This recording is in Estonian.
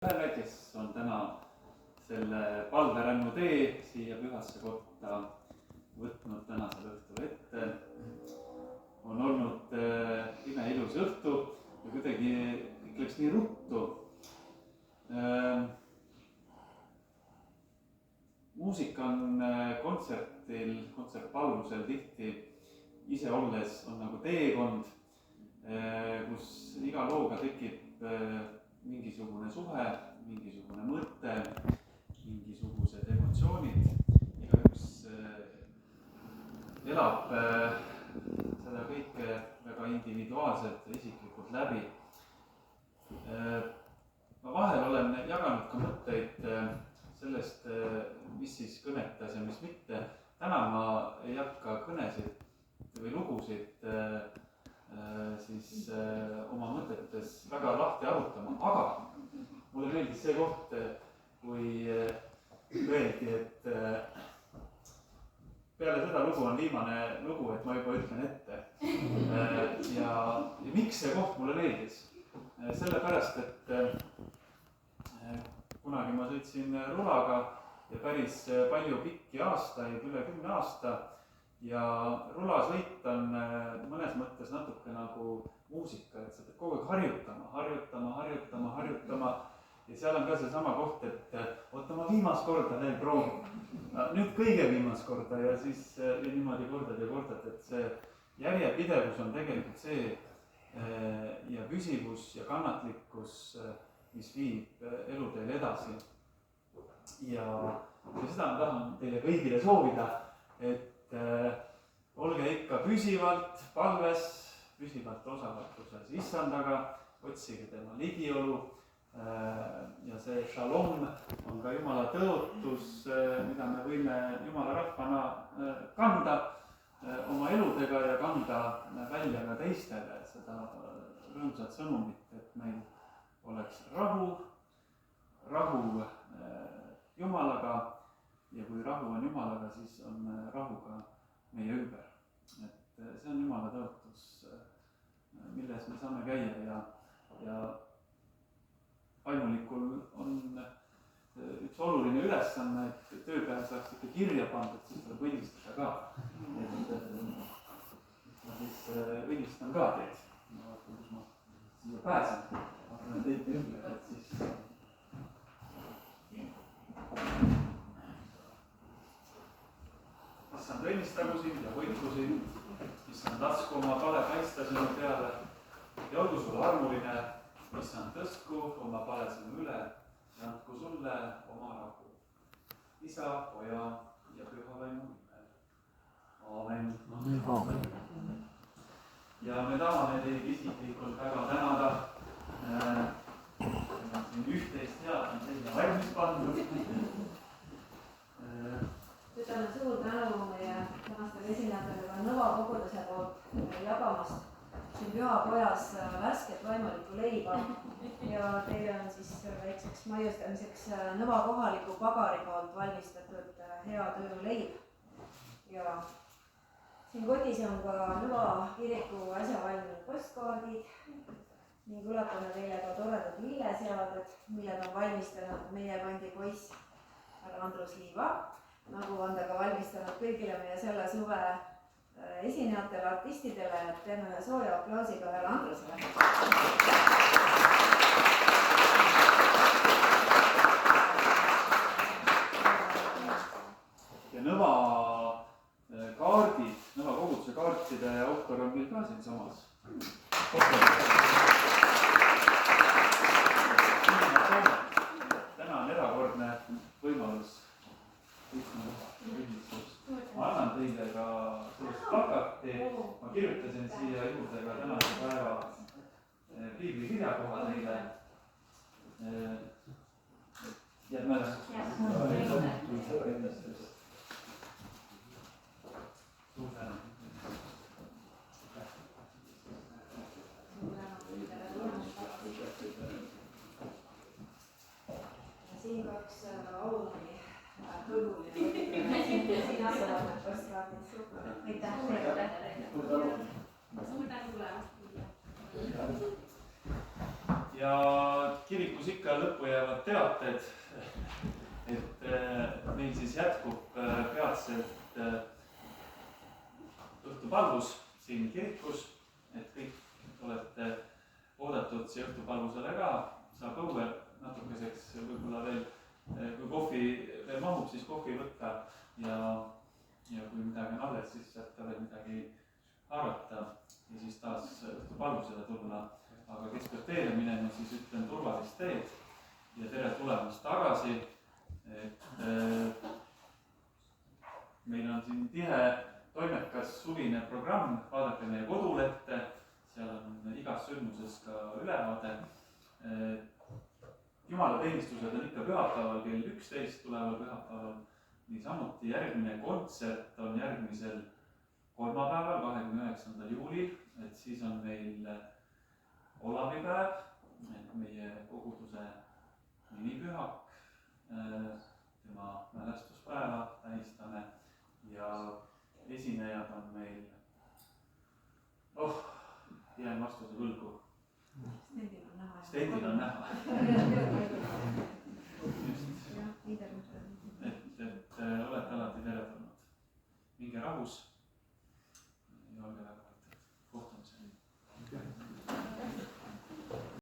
kes on täna selle palverännu tee siia pühasse kotta võtnud tänasel õhtul ette. On olnud imeilus õhtu ja kuidagi kõik läks nii ruttu. Muusika on kontsertpalvusel tihti ise olles on nagu teekond, kus iga looga tekib mingisugune suhe, mingisugune mõte, mingisugused emotsioonid. Igaüks elab seda kõike väga individuaalselt ja isiklikult läbi. Ma vahel olen jaganud ka mõtteid sellest, mis siis kõnetas ja mis mitte. Täna ma ei hakka kõnesid või lugusid siis oma mõtetes väga lahti arutama, aga mulle meeldis see koht, kui öeldi, et peale seda lugu on viimane lugu, et ma juba ütlen ette. Ja miks see koht mulle meeldis? Sellepärast, et kunagi ma sõitsin rulaga ja päris palju pikki aastaid, üle 10 aasta. Ja rulasõit on mõnes mõttes natuke nagu muusika, et sa pead kogu aeg harjutama. Ja seal on ka see sama koht, et oota, ma viimast korda veel proovin. Nüüd kõige viimast korda ja siis niimoodi kordad, et see järjepidevus on tegelikult see ja püsivus ja kannatlikkus, mis viib eluteel edasi. Ja seda ma tahan teile kõigile soovida, et olge ikka püsivalt palves, püsivalt osavõtluses issandaga, otsige tema ligiolu ja see šalom on ka Jumala tõotus, mida me võime Jumala rahvana kanda oma eludega ja kanda välja ka teistele seda rõõmsat sõnumit, et meil oleks rahu Jumalaga. Ja kui rahu on Jumalaga, siis on rahu ka meie ümber. Et see on Jumala tõotus, milles me saame käia ja vaimulikul on üks oluline ülesanne, et tööpäev saaks ikka kirja pandud, siis tuleb õnnistada ka. Ma siis õnnistan ka teid. Ma vaatan, kus ma siia pääsen. Vaatan teid ümber, et siis issand õnnistagu sind ja võitku sind, issand lasku oma pale kaitsta sinu peale ja olgu sul armuline, issand tõstku oma pale sinu üle ja andku sulle oma rahu. Isa, Poja ja Püha Vaimu nimel. Aamen. Aamen. Ja me tahame teid isiklikult väga tänada. Me on siin 11 head on teile valmis pandud. Ütleme suur tänu meie tänastele esinejatele ka Nõva koguduse poolt jagamast siin Pühapojas värsket vaimulikku leiba ja teile on siis väikseks maiustamiseks Nõva kohaliku pagari poolt valmistatud hea tööleib. Ja siin kotis on ka Nõva kiriku äsja valminud postkaardid ning ulatame teile ka toredad lilleseaded, milled on valmistanud meie kandi poiss härra Andrus Liiva. Nagu on ta ka valmistanud kõigile meie selle suve esinejatele, artistidele, et teeme ühe sooja aplausiga härra Andrusele. Ja Nõva kaardid, Nõva koguduse kaartide autor on meil ka siin samas. Täna on erakordne võimalus. Ma annan teile ka sellest plakati, ma kirjutasin siia juurde ka tänase päeva piibli kirjakoha teile. Jääd mälestus. Suur tänu. Siin kaks auluni hõõguline siin asjad postkaardid. Aitäh teile. Suur tänu tulemast. Ja kirikus ikka lõppu jäävad teated, et meil siis jätkub peatselt õhtupalvus siin kirikus, et kõik olete oodatud siia õhtupalvusele ka, saab õue natukeseks võib-olla veel, kui kohvi veel mahub, siis kohvi võtta ja kui midagi on alles, siis saab ka veel midagi haarata ja siis taas õhtupalvusele tulla. Aga kes peab teele minema, siis ütlen turvalist teed ja tere tulemast tagasi. Meil on siin tihe toimekas suvine programm, vaadake meie kodulehte, seal on igas sündmuses ka ülevaade. Jumalateenistused on ikka pühapäeval kell 11 tuleval pühapäeval. Niisamuti järgmine kontsert on järgmisel kolmapäeval, 29. juulil, et siis on meil Olavipäev, meie koguduse nimipühak, tema mälestuspäeva tähistame ja esinejad on meil, jään vastuse võlgu. Stendil on näha. Just. Et olete alati teretulnud. Minge rahus ja olge väga võtted. Kohtumiseni.